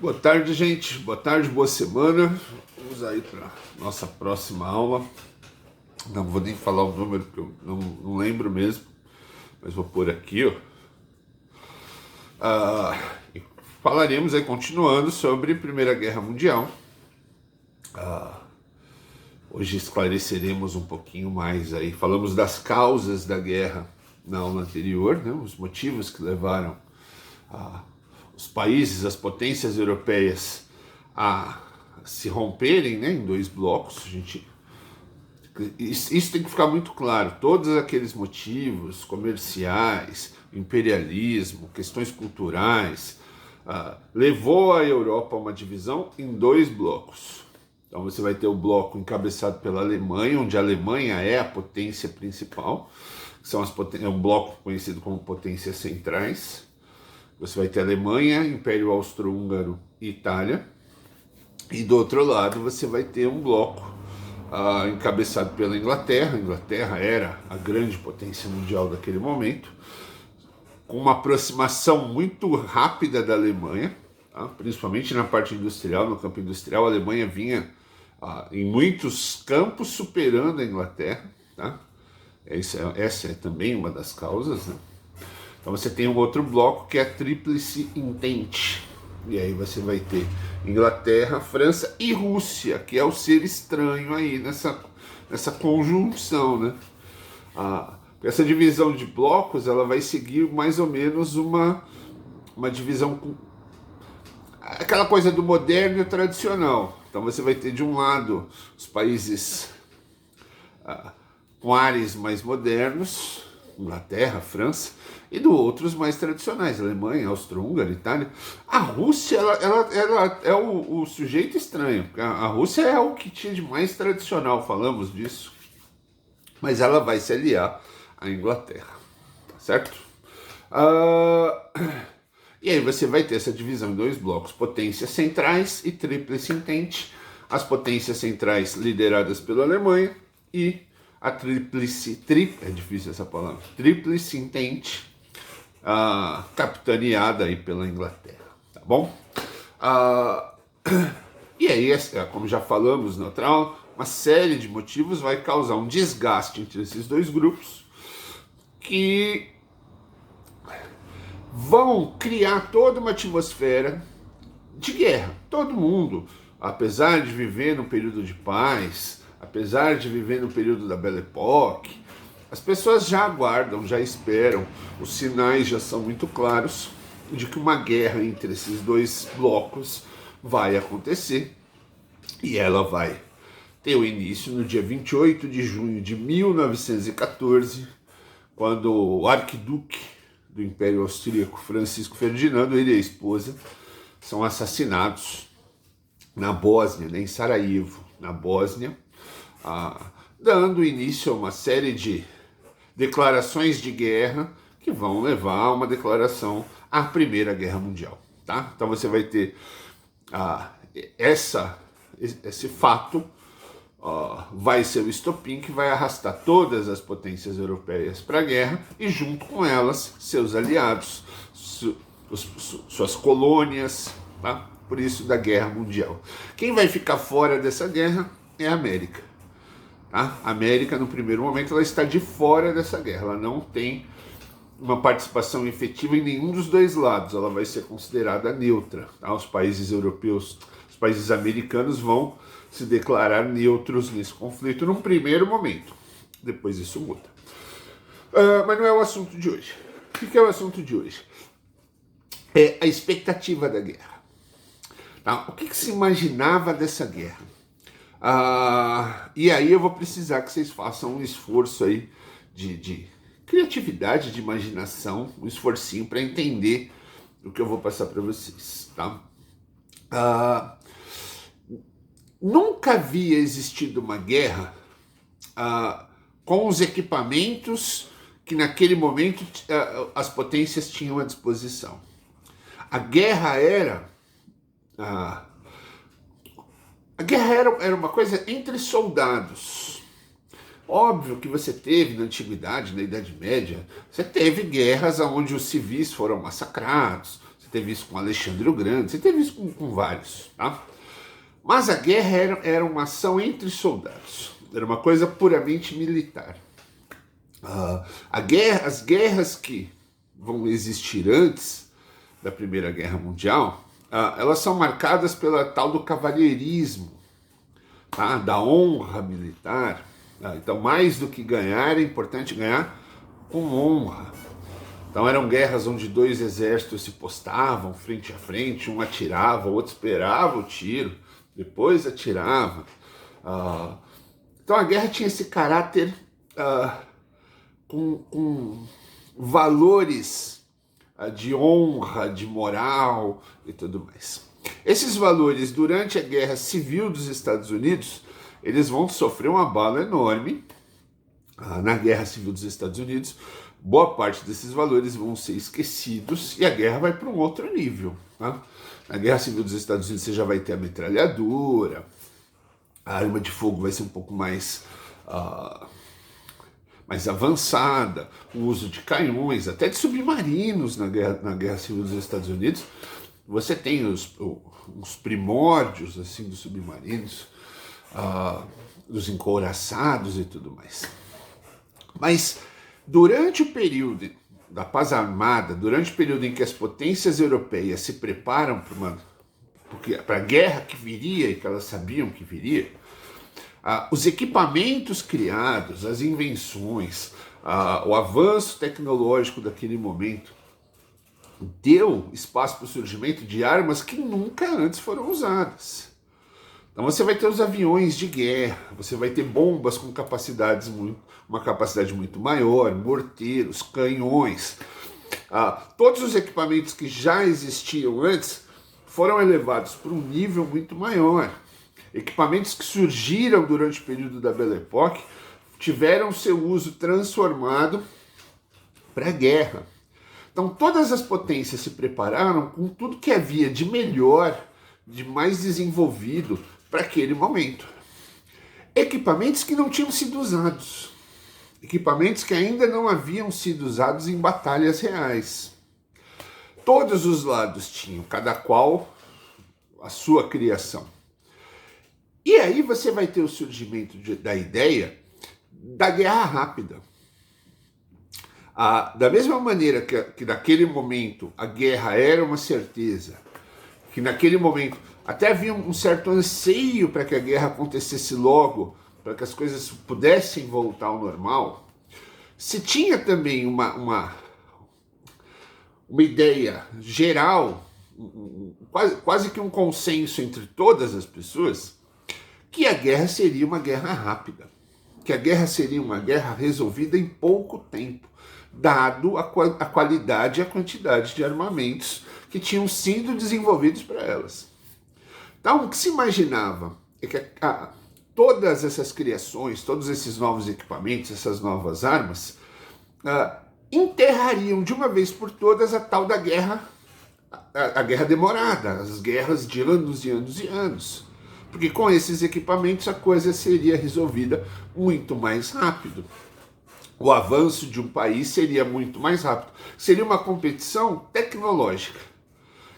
Boa tarde, gente. Boa tarde, boa semana. Vamos aí para nossa próxima aula. Não vou nem falar o número, porque eu não lembro mesmo, mas vou pôr aqui, ó. E falaremos aí, continuando, sobre Primeira Guerra Mundial. Hoje esclareceremos um pouquinho mais aí. Falamos das causas da guerra na aula anterior, né? Os motivos que levaram os países, as potências europeias a se romperem, né, em dois blocos. Isso tem que ficar muito claro. Todos aqueles motivos comerciais, imperialismo, questões culturais, levou a Europa a uma divisão em dois blocos. Então você vai ter o bloco encabeçado pela Alemanha, onde a Alemanha é a potência principal, é um bloco conhecido como potências centrais. Você vai ter Alemanha, Império Austro-Húngaro e Itália. E do outro lado você vai ter um bloco encabeçado pela Inglaterra. A Inglaterra era a grande potência mundial daquele momento, com uma aproximação muito rápida da Alemanha, tá? Principalmente na parte industrial, no campo industrial. A Alemanha vinha em muitos campos superando a Inglaterra, tá? Essa é também uma das causas, né? Então você tem um outro bloco que é a Tríplice Entente. E aí você vai ter Inglaterra, França e Rússia, que é o ser estranho aí nessa conjunção, né? Essa divisão de blocos, ela vai seguir mais ou menos uma divisão com aquela coisa do moderno e o tradicional. Então você vai ter de um lado os países com ares mais modernos, Inglaterra, França, e do outro os mais tradicionais, Alemanha, Áustria-Húngara, Itália. A Rússia, ela é o sujeito estranho. A Rússia é o que tinha de mais tradicional, falamos disso. Mas ela vai se aliar à Inglaterra, tá certo? E aí você vai ter essa divisão em dois blocos, potências centrais e tríplice entente. As potências centrais lideradas pela Alemanha e a tríplice entente, capitaneada aí pela Inglaterra, tá bom? E aí, como já falamos na outra aula, uma série de motivos vai causar um desgaste entre esses dois grupos que vão criar toda uma atmosfera de guerra. Todo mundo, apesar de viver num período de paz, apesar de viver no período da Belle Époque, as pessoas já aguardam, já esperam, os sinais já são muito claros de que uma guerra entre esses dois blocos vai acontecer, e ela vai ter o início no dia 28 de junho de 1914, quando o arquiduque do Império Austríaco, Francisco Ferdinando, ele e a esposa, são assassinados na Bósnia, em Sarajevo, na Bósnia, dando início a uma série de declarações de guerra que vão levar a uma declaração à Primeira Guerra Mundial, tá? Então você vai ter esse fato vai ser o estopim que vai arrastar todas as potências europeias para a guerra e, junto com elas, seus aliados, suas colônias, tá? Por isso da Guerra Mundial. Quem vai ficar fora dessa guerra é a América. A América, no primeiro momento, ela está de fora dessa guerra. Ela não tem uma participação efetiva em nenhum dos dois lados. Ela vai ser considerada neutra, tá? Os países europeus, os países americanos vão se declarar neutros nesse conflito num primeiro momento. Depois isso muda. Mas não é o assunto de hoje. O que é o assunto de hoje? É a expectativa da guerra. Tá? O que se imaginava dessa guerra? E aí eu vou precisar que vocês façam um esforço aí de criatividade, de imaginação, um esforcinho para entender o que eu vou passar para vocês, tá? Nunca havia existido uma guerra com os equipamentos que naquele momento as potências tinham à disposição. A guerra era era uma coisa entre soldados. Óbvio que você teve na antiguidade, na Idade Média, você teve guerras onde os civis foram massacrados, você teve isso com Alexandre o Grande, você teve isso com vários, tá? Mas a guerra era uma ação entre soldados, era uma coisa puramente militar. As guerras que vão existir antes da Primeira Guerra Mundial, elas são marcadas pela tal do cavalheirismo, tá? Da honra militar. Então, mais do que ganhar, é importante ganhar com honra. Então eram guerras onde dois exércitos se postavam frente a frente, um atirava, o outro esperava o tiro, depois atirava. Então a guerra tinha esse caráter com valores de honra, de moral e tudo mais. Esses valores, durante a Guerra Civil dos Estados Unidos, eles vão sofrer um abalo enorme. Na Guerra Civil dos Estados Unidos, boa parte desses valores vão ser esquecidos e a guerra vai para um outro nível. Tá? Na Guerra Civil dos Estados Unidos você já vai ter a metralhadora, a arma de fogo vai ser um pouco mais avançada, o uso de canhões, até de submarinos na Guerra Civil dos Estados Unidos. Você tem os primórdios assim, dos submarinos, dos encouraçados e tudo mais. Mas durante o período da paz armada, durante o período em que as potências europeias se preparam para a guerra que viria e que elas sabiam que viria, os equipamentos criados, as invenções, o avanço tecnológico daquele momento deu espaço para o surgimento de armas que nunca antes foram usadas. Então você vai ter os aviões de guerra, você vai ter bombas com uma capacidade muito maior, morteiros, canhões. Todos os equipamentos que já existiam antes foram elevados para um nível muito maior. Equipamentos que surgiram durante o período da Belle Époque tiveram seu uso transformado para a guerra. Então todas as potências se prepararam com tudo que havia de melhor, de mais desenvolvido para aquele momento. Equipamentos que não tinham sido usados. Equipamentos que ainda não haviam sido usados em batalhas reais. Todos os lados tinham, cada qual a sua criação. E aí você vai ter o surgimento da ideia da guerra rápida. Da mesma maneira que naquele momento a guerra era uma certeza, que naquele momento até havia um certo anseio para que a guerra acontecesse logo, para que as coisas pudessem voltar ao normal, se tinha também uma ideia geral, quase que um consenso entre todas as pessoas, que a guerra seria uma guerra rápida, que a guerra seria uma guerra resolvida em pouco tempo, dado a qualidade e a quantidade de armamentos que tinham sido desenvolvidos para elas. Então, o que se imaginava é que todas essas criações, todos esses novos equipamentos, essas novas armas, enterrariam de uma vez por todas a tal da guerra, a guerra demorada, as guerras de anos e anos e anos. Porque com esses equipamentos a coisa seria resolvida muito mais rápido. O avanço de um país seria muito mais rápido. Seria uma competição tecnológica.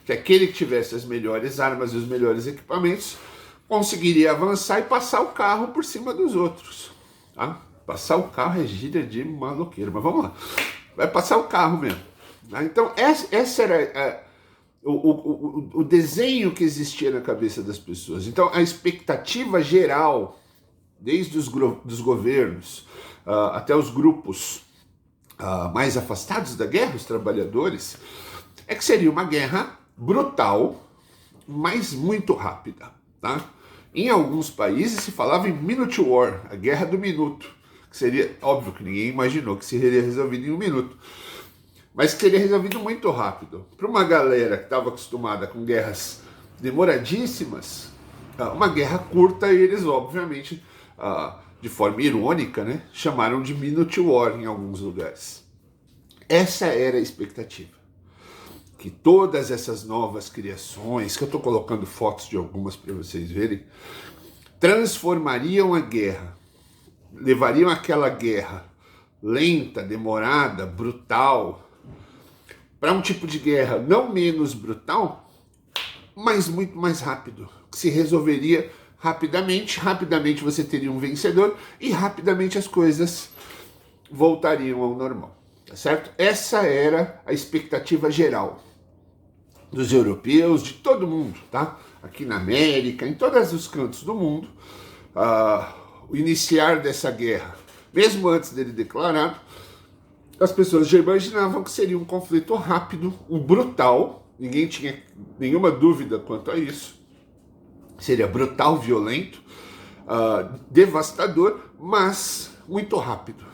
Que aquele que tivesse as melhores armas e os melhores equipamentos conseguiria avançar e passar o carro por cima dos outros. Tá? Passar o carro é gíria de maloqueiro, mas vamos lá. Vai passar o carro mesmo. Tá? Então, essa era o desenho que existia na cabeça das pessoas. Então, a expectativa geral, desde dos governos até os grupos mais afastados da guerra, os trabalhadores, é que seria uma guerra brutal, mas muito rápida. Tá? Em alguns países se falava em Minute War, a guerra do minuto, que seria, óbvio que ninguém imaginou que seria resolvido em um minuto, mas que seria resolvido muito rápido. Para uma galera que estava acostumada com guerras demoradíssimas, uma guerra curta, e eles obviamente, de forma irônica, né, chamaram de Minute War em alguns lugares. Essa era a expectativa. Que todas essas novas criações, que eu estou colocando fotos de algumas para vocês verem, transformariam a guerra, levariam aquela guerra lenta, demorada, brutal, para um tipo de guerra não menos brutal, mas muito mais rápido, que se resolveria rapidamente. Rapidamente você teria um vencedor e rapidamente as coisas voltariam ao normal, tá certo? Essa era a expectativa geral dos europeus, de todo mundo, tá? Aqui na América, em todos os cantos do mundo, o iniciar dessa guerra, mesmo antes dele declarado, as pessoas já imaginavam que seria um conflito rápido, um brutal, ninguém tinha nenhuma dúvida quanto a isso, seria brutal, violento, devastador, mas muito rápido.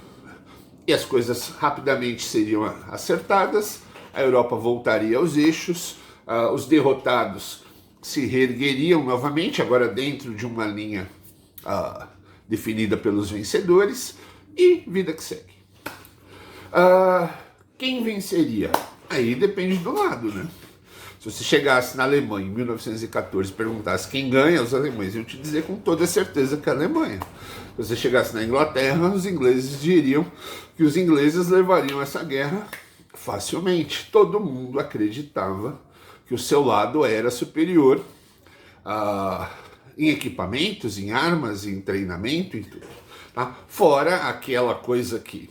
E as coisas rapidamente seriam acertadas, a Europa voltaria aos eixos, os derrotados se reergueriam novamente, agora dentro de uma linha definida pelos vencedores, e vida que segue. Quem venceria? Aí depende do lado, né? Se você chegasse na Alemanha em 1914 e perguntasse quem ganha, os alemães iam te dizer com toda certeza que é a Alemanha. Se você chegasse na Inglaterra, os ingleses diriam que os ingleses levariam essa guerra facilmente. Todo mundo acreditava que o seu lado era superior em equipamentos, em armas, em treinamento, em tudo. Tá? Fora aquela coisa que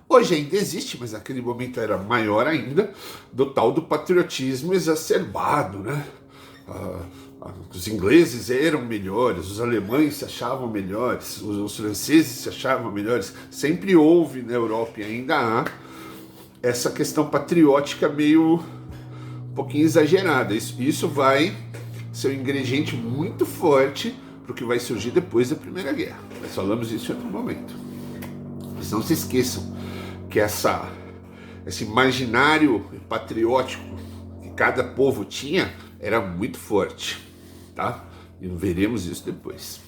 hoje ainda existe, mas naquele momento era maior ainda, do tal do patriotismo exacerbado, né? Os ingleses eram melhores, os alemães se achavam melhores, os franceses se achavam melhores. Sempre houve na Europa e ainda há essa questão patriótica meio um pouquinho exagerada. Isso vai ser um ingrediente muito forte para o que vai surgir depois da Primeira Guerra. Nós falamos isso em outro momento. Mas não se esqueçam que esse imaginário patriótico que cada povo tinha era muito forte, tá? E veremos isso depois.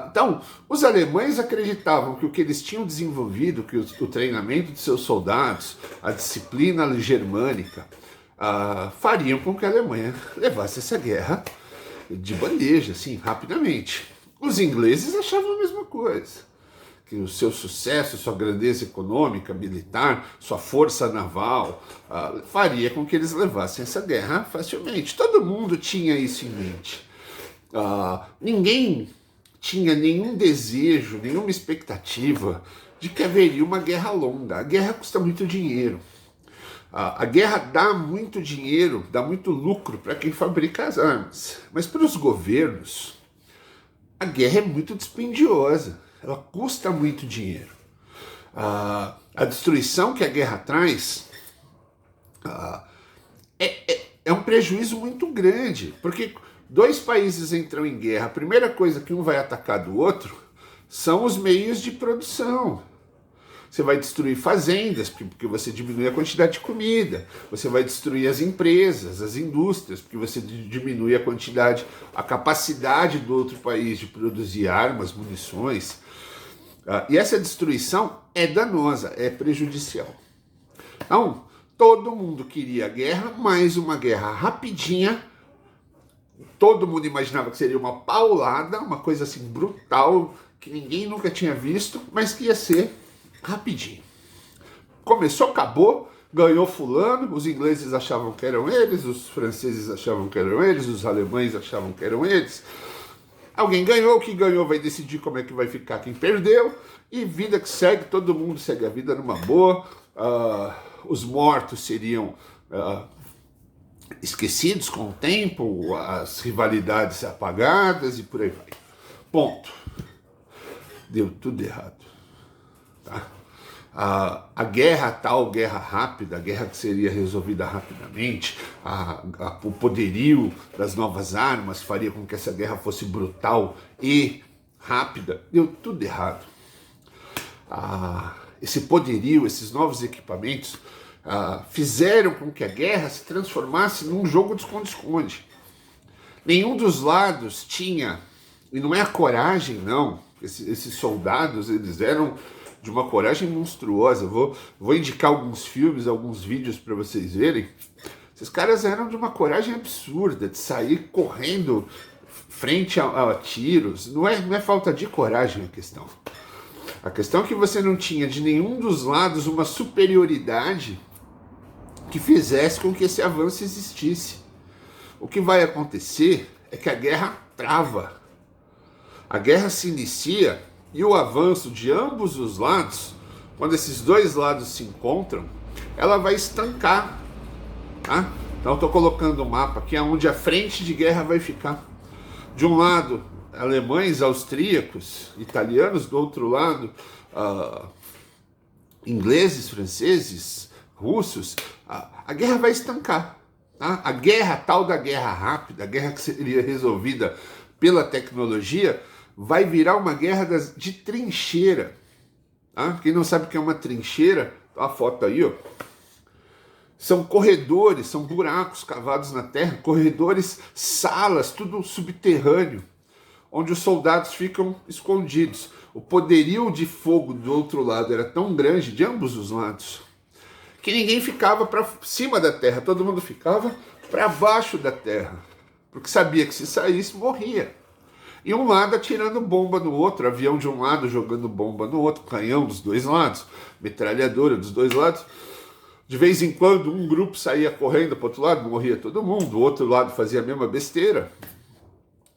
Então, os alemães acreditavam que o que eles tinham desenvolvido, que o treinamento de seus soldados, a disciplina germânica, fariam com que a Alemanha levasse essa guerra de bandeja, assim, rapidamente. Os ingleses achavam a mesma coisa, que o seu sucesso, sua grandeza econômica, militar, sua força naval, faria com que eles levassem essa guerra facilmente. Todo mundo tinha isso em mente. Ninguém tinha nenhum desejo, nenhuma expectativa de que haveria uma guerra longa. A guerra custa muito dinheiro. A guerra dá muito dinheiro, dá muito lucro para quem fabrica as armas. Mas para os governos, a guerra é muito dispendiosa. Ela custa muito dinheiro. A destruição que a guerra traz é um prejuízo muito grande, porque dois países entram em guerra, a primeira coisa que um vai atacar do outro são os meios de produção. Você vai destruir fazendas, porque você diminui a quantidade de comida. Você vai destruir as empresas, as indústrias, porque você diminui a quantidade, a capacidade do outro país de produzir armas, munições. E essa destruição é danosa, é prejudicial. Então, todo mundo queria guerra, mas uma guerra rapidinha. Todo mundo imaginava que seria uma paulada, uma coisa assim brutal, que ninguém nunca tinha visto, mas que ia ser rapidinho. Começou, acabou, ganhou fulano, os ingleses achavam que eram eles, os franceses achavam que eram eles, os alemães achavam que eram eles. Alguém ganhou, o que ganhou vai decidir como é que vai ficar quem perdeu, e vida que segue, todo mundo segue a vida numa boa, os mortos seriam esquecidos com o tempo, as rivalidades apagadas e por aí vai. Ponto. Deu tudo errado. Tá? A guerra tal, guerra rápida, a guerra que seria resolvida rapidamente, o poderio das novas armas faria com que essa guerra fosse brutal e rápida, deu tudo errado. Esse poderio, esses novos equipamentos fizeram com que a guerra se transformasse num jogo de esconde-esconde. Nenhum dos lados tinha, e não é a coragem não, esses soldados, eles eram de uma coragem monstruosa. Vou indicar alguns filmes, alguns vídeos para vocês verem. Esses caras eram de uma coragem absurda, de sair correndo frente a tiros. Não é falta de coragem a questão. A questão é que você não tinha de nenhum dos lados uma superioridade que fizesse com que esse avanço existisse. O que vai acontecer é que a guerra trava. A guerra se inicia e o avanço de ambos os lados, quando esses dois lados se encontram, ela vai estancar. Tá? Então eu estou colocando o mapa aqui onde a frente de guerra vai ficar. De um lado, alemães, austríacos, italianos, do outro lado, ingleses, franceses, russos. A guerra vai estancar. Tá? A guerra, tal da guerra rápida, a guerra que seria resolvida pela tecnologia, vai virar uma guerra de trincheira. Tá? Quem não sabe o que é uma trincheira, a foto aí, ó. São corredores, são buracos cavados na terra, corredores, salas, tudo subterrâneo, onde os soldados ficam escondidos. O poderio de fogo do outro lado era tão grande, de ambos os lados, que ninguém ficava para cima da terra, todo mundo ficava para baixo da terra, porque sabia que se saísse, morria. E um lado atirando bomba no outro, avião de um lado jogando bomba no outro, canhão dos dois lados, metralhadora dos dois lados. De vez em quando um grupo saía correndo para o outro lado, morria todo mundo, o outro lado fazia a mesma besteira.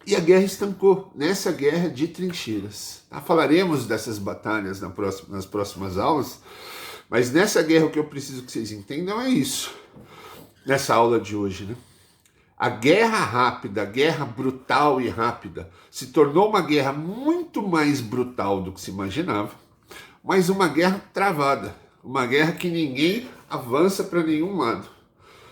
E a guerra estancou, nessa guerra de trincheiras. Falaremos dessas batalhas nas próximas aulas, mas nessa guerra o que eu preciso que vocês entendam é isso, nessa aula de hoje, né? A guerra rápida, a guerra brutal e rápida, se tornou uma guerra muito mais brutal do que se imaginava, mas uma guerra travada, uma guerra que ninguém avança para nenhum lado.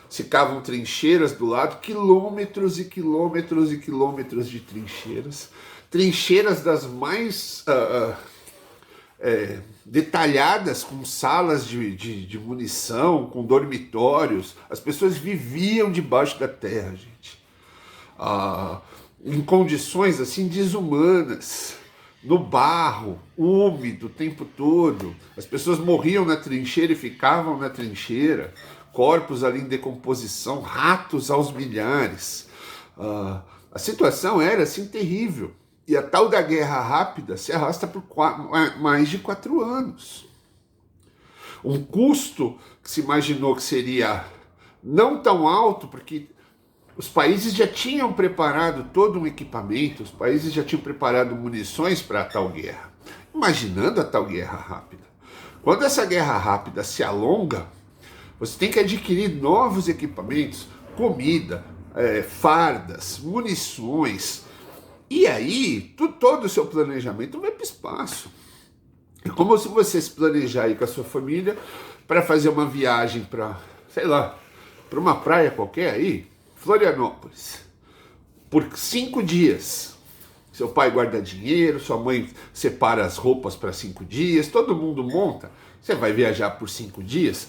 Se cavam trincheiras do lado, quilômetros e quilômetros e quilômetros de trincheiras, trincheiras das mais detalhadas, com salas de munição, com dormitórios. As pessoas viviam debaixo da terra, gente, em condições assim desumanas, no barro, úmido o tempo todo. As pessoas morriam na trincheira e ficavam na trincheira, corpos ali em decomposição, ratos aos milhares. A situação era assim terrível. E a tal da guerra rápida se arrasta por mais de 4 anos. Um custo que se imaginou que seria não tão alto, porque os países já tinham preparado todo um equipamento, os países já tinham preparado munições para a tal guerra. Imaginando a tal guerra rápida. Quando essa guerra rápida se alonga, você tem que adquirir novos equipamentos, comida, fardas, munições. E aí, todo o seu planejamento vai para o espaço. É como se você se planejar aí com a sua família para fazer uma viagem para, sei lá, para uma praia qualquer aí, Florianópolis, por 5 dias. Seu pai guarda dinheiro, sua mãe separa as roupas para 5 dias, todo mundo monta. Você vai viajar por 5 dias?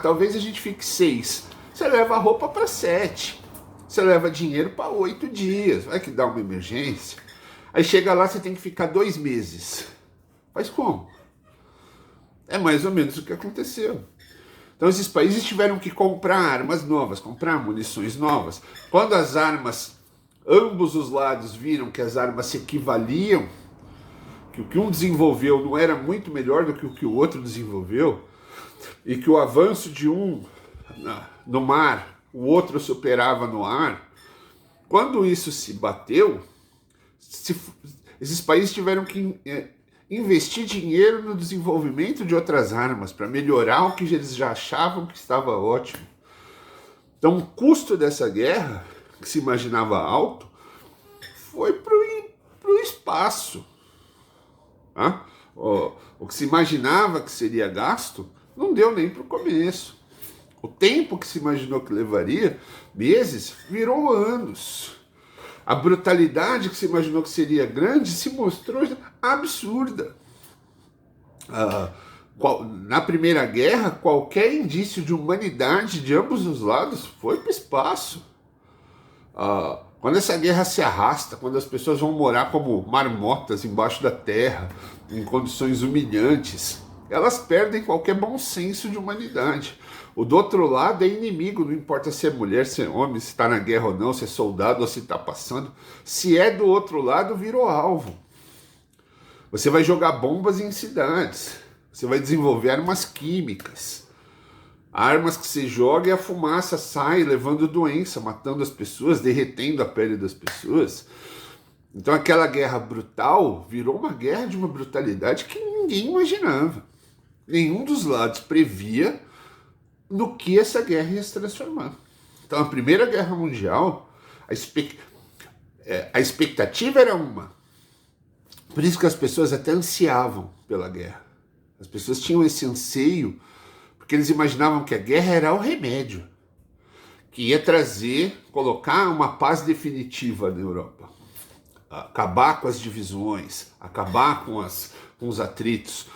Talvez a gente fique 6. Você leva a roupa para 7. Você leva dinheiro para 8 dias. Vai que dá uma emergência. Aí chega lá, você tem que ficar 2 meses. Mas como? É mais ou menos o que aconteceu. Então esses países tiveram que comprar armas novas, comprar munições novas. Quando as armas, ambos os lados viram que as armas se equivaliam, que o que um desenvolveu não era muito melhor do que o que o outro desenvolveu, e que o avanço de um no mar, o outro superava no ar, quando isso se bateu, esses países tiveram que investir dinheiro no desenvolvimento de outras armas para melhorar o que eles já achavam que estava ótimo. Então o custo dessa guerra, que se imaginava alto, foi para o espaço. O que se imaginava que seria gasto não deu nem para o começo. O tempo que se imaginou que levaria meses virou anos. A brutalidade que se imaginou que seria grande se mostrou absurda. Na Primeira Guerra, qualquer indício de humanidade de ambos os lados foi para o espaço. Quando essa guerra se arrasta, quando as pessoas vão morar como marmotas embaixo da terra, em condições humilhantes, elas perdem qualquer bom senso de humanidade. O do outro lado é inimigo, não importa se é mulher, se é homem, se está na guerra ou não, se é soldado ou se está passando. Se é do outro lado, virou alvo. Você vai jogar bombas em cidades, você vai desenvolver armas químicas. armas que você joga e a fumaça sai levando doença, matando as pessoas, derretendo a pele das pessoas. Então aquela guerra brutal virou uma guerra de uma brutalidade que ninguém imaginava. Nenhum dos lados previa no que essa guerra ia se transformar. Então a Primeira Guerra Mundial, a expectativa era uma. Por isso que as pessoas até ansiavam pela guerra. As pessoas tinham esse anseio porque eles imaginavam que a guerra era o remédio, que ia trazer, colocar uma paz definitiva na Europa, acabar com as divisões, acabar com os atritos.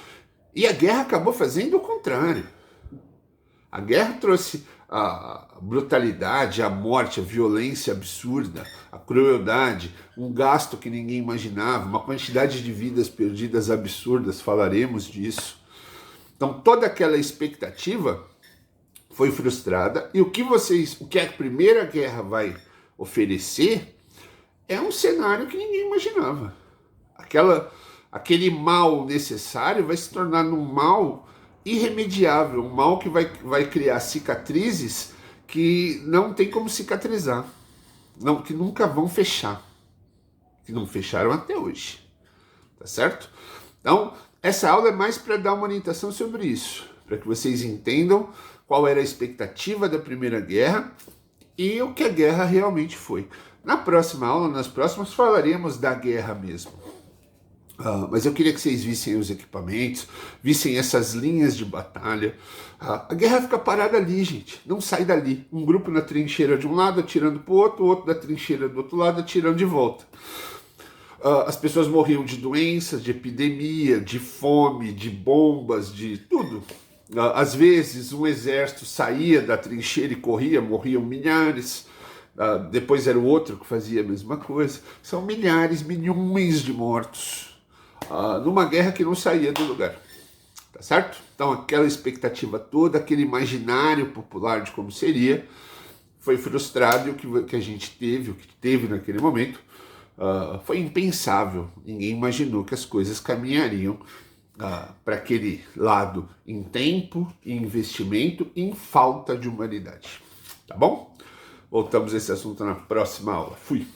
E a guerra acabou fazendo o contrário. A guerra trouxe a brutalidade, a morte, a violência absurda, a crueldade, um gasto que ninguém imaginava, uma quantidade de vidas perdidas absurdas, falaremos disso. Então toda aquela expectativa foi frustrada e o que a Primeira Guerra vai oferecer é um cenário que ninguém imaginava. Aquele mal necessário vai se tornar um mal irremediável, um mal que vai criar cicatrizes que não tem como cicatrizar, que nunca vão fechar, que não fecharam até hoje, tá certo? Então, essa aula é mais para dar uma orientação sobre isso, para que vocês entendam qual era a expectativa da Primeira Guerra e o que a guerra realmente foi. Na próxima aula, nas próximas, falaremos da guerra mesmo. Mas eu queria que vocês vissem os equipamentos, vissem essas linhas de batalha. A guerra fica parada ali, gente, não sai dali. Um grupo na trincheira de um lado atirando para o outro da trincheira do outro lado atirando de volta. As pessoas morriam de doenças, de epidemia, de fome, de bombas, de tudo. Às vezes um exército saía da trincheira e corria, morriam milhares. Depois era o outro que fazia a mesma coisa. São milhares, milhões de mortos. Numa guerra que não saía do lugar, tá certo? Então aquela expectativa toda, aquele imaginário popular de como seria, foi frustrado e o que a gente teve, o que teve naquele momento, foi impensável. Ninguém imaginou que as coisas caminhariam para aquele lado em tempo, em investimento e em falta de humanidade, tá bom? Voltamos a esse assunto na próxima aula. Fui!